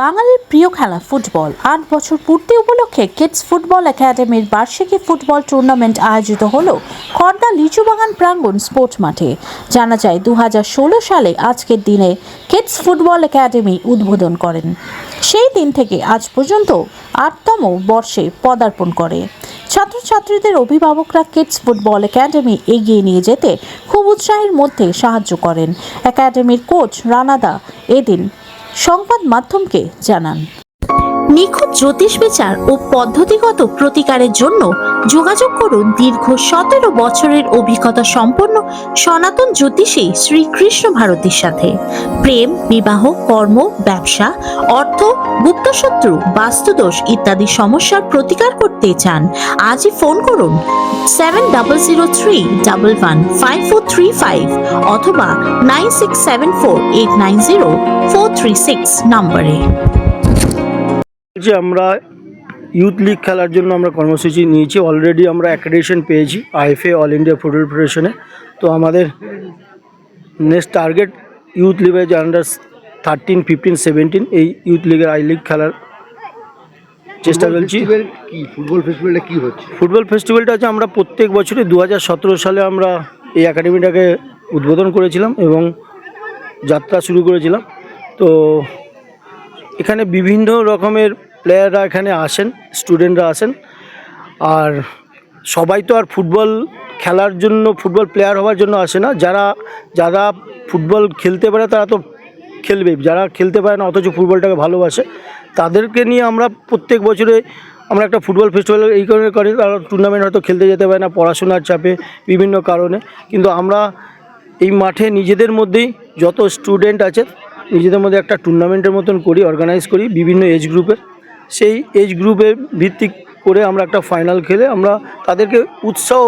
বাঙালির প্রিয় খেলা ফুটবল ৮ বছর পূর্তি উপলক্ষে কিডস ফুটবল একাডেমির বার্ষিকী ফুটবল টুর্নামেন্ট আয়োজিত হলো খড়দা লিচুবাগান প্রাঙ্গণ স্পোর্টস মাঠে। জানা যায় 2016 সালে আজকের দিনে কিডস ফুটবল একাডেমি উদ্বোধন করেন। সেই দিন থেকে আজ পর্যন্ত ৮তম বর্ষে পদার্পণ করে। ছাত্রছাত্রীদের অভিভাবকরা কিডস ফুটবল একাডেমি এগিয়ে নিয়ে যেতে খুব উৎসাহের মধ্যে সাহায্য করেন। একাডেমির কোচ রানাদা এদিন সংবাদ মাধ্যমকে জানান, নিখুঁত জ্যোতিষ বিচার ও পদ্ধতিগত প্রতিকারের জন্য যোগাযোগ করুন দীর্ঘ 17 বছরের অভিজ্ঞতা সম্পন্ন সনাতন জ্যোতিষী শ্রী কৃষ্ণ ভারতীর সাথে। প্রেম, বিবাহ, কর্ম, ব্যবসা, অর্থ, গুপ্তশত্রু, বাস্তুদোষ ইত্যাদি সমস্যার প্রতিকার করতে চান? আজই ফোন করুন 7003115435 অথবা 9674890436 নম্বরে। যে আমরা ইউথ লিগ খেলার জন্য আমরা কর্মসূচি নিয়েছি। অলরেডি আমরা অ্যাক্রেডিটেশন পেয়েছি আইএফএ, অল ইন্ডিয়া ফুটবল ফেডারেশনে। তো আমাদের নেক্সট টার্গেট ইউথ লিগে যে আন্ডার 13, 15, 17 এই ইউথ লিগের আই লিগ খেলার চেষ্টা করছি। ফুটবল ফেস্টিভ্যালটা কী হচ্ছে? ফুটবল ফেস্টিভ্যালটা হচ্ছে আমরা প্রত্যেক বছরই 2017 সালে আমরা এই একাডেমিটাকে উদ্বোধন করেছিলাম এবং যাত্রা শুরু করেছিলাম। তো এখানে বিভিন্ন রকমের প্লেয়াররা এখানে আসেন, স্টুডেন্টরা আসেন। আর সবাই তো আর ফুটবল খেলার জন্য, ফুটবল প্লেয়ার হওয়ার জন্য আসে না। যারা ফুটবল খেলতে পারে তারা তো খেলবে, যারা খেলতে পারে না অথচ ফুটবলটাকে ভালোবাসে তাদেরকে নিয়ে আমরা প্রত্যেক বছরে আমরা একটা ফুটবল ফেস্টিভ্যাল এই কারণে করি। তারা টুর্নামেন্ট হয়তো খেলতে যেতে পারে না পড়াশোনার চাপে, বিভিন্ন কারণে, কিন্তু আমরা এই মাঠে নিজেদের মধ্যেই যত স্টুডেন্ট আছে নিজেদের মধ্যে একটা টুর্নামেন্টের মতন করি, অর্গানাইজ করি বিভিন্ন এজ গ্রুপের। সেই এজ গ্রুপের ভিত্তিক করে আমরা একটা ফাইনাল খেলে আমরা তাদেরকে উৎসাহ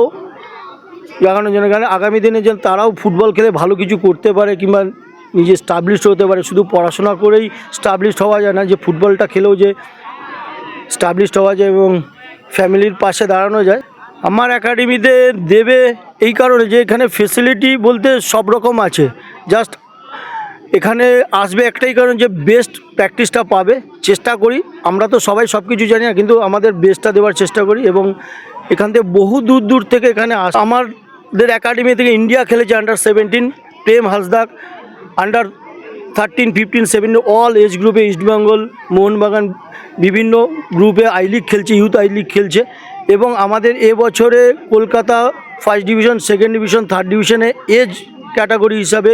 জাগানোর জন্য, কারণ আগামী দিনে যেন তারাও ফুটবল খেলে ভালো কিছু করতে পারে কিংবা নিজে স্টাবলিশড হতে পারে। শুধু পড়াশোনা করেই স্টাবলিশড হওয়া যায় না, যে ফুটবলটা খেলেও যে স্টাবলিশড হওয়া যায় এবং ফ্যামিলির পাশে দাঁড়ানো যায়। আমার একাডেমিতে দেবে এই কারণে যে এখানে ফেসিলিটি বলতে সব রকম আছে। জাস্ট এখানে আসবে একটাই কারণ যে বেস্ট প্র্যাকটিসটা পাবে। চেষ্টা করি, আমরা তো সবাই সব কিছু জানি না, কিন্তু আমাদের বেস্টটা দেওয়ার চেষ্টা করি। এবং এখান থেকে বহু দূর দূর থেকে এখানে আমাদের একাডেমি থেকে ইন্ডিয়া খেলেছে under 17, Prem Hasdak under 13, 15, 17 all age গ্রুপে ইস্টবেঙ্গল, মোহনবাগান বিভিন্ন গ্রুপে আই লিগ খেলছে, ইউথ আই লিগ খেলছে। এবং আমাদের এবছরে Kolkata first division, second division, third ডিভিশনে এজ ক্যাটাগরি হিসাবে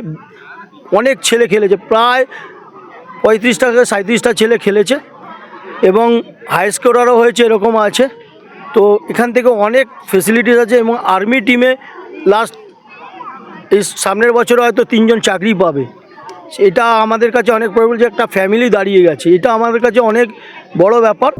অনেক ছেলে খেলেছে, প্রায় 35টা থেকে 37টা ছেলে খেলেছে এবং হাই স্কোরারও হয়েছে, এরকম আছে। তো এখান থেকে অনেক ফেসিলিটিস আছে এবং আর্মি টিমে লাস্ট এই সামনের বছরে হয়তো 3 জন চাকরি পাবে। এটা আমাদের কাছে অনেক প্রবল, যে একটা ফ্যামিলি দাঁড়িয়ে গেছে, এটা আমাদের কাছে অনেক বড় ব্যাপার।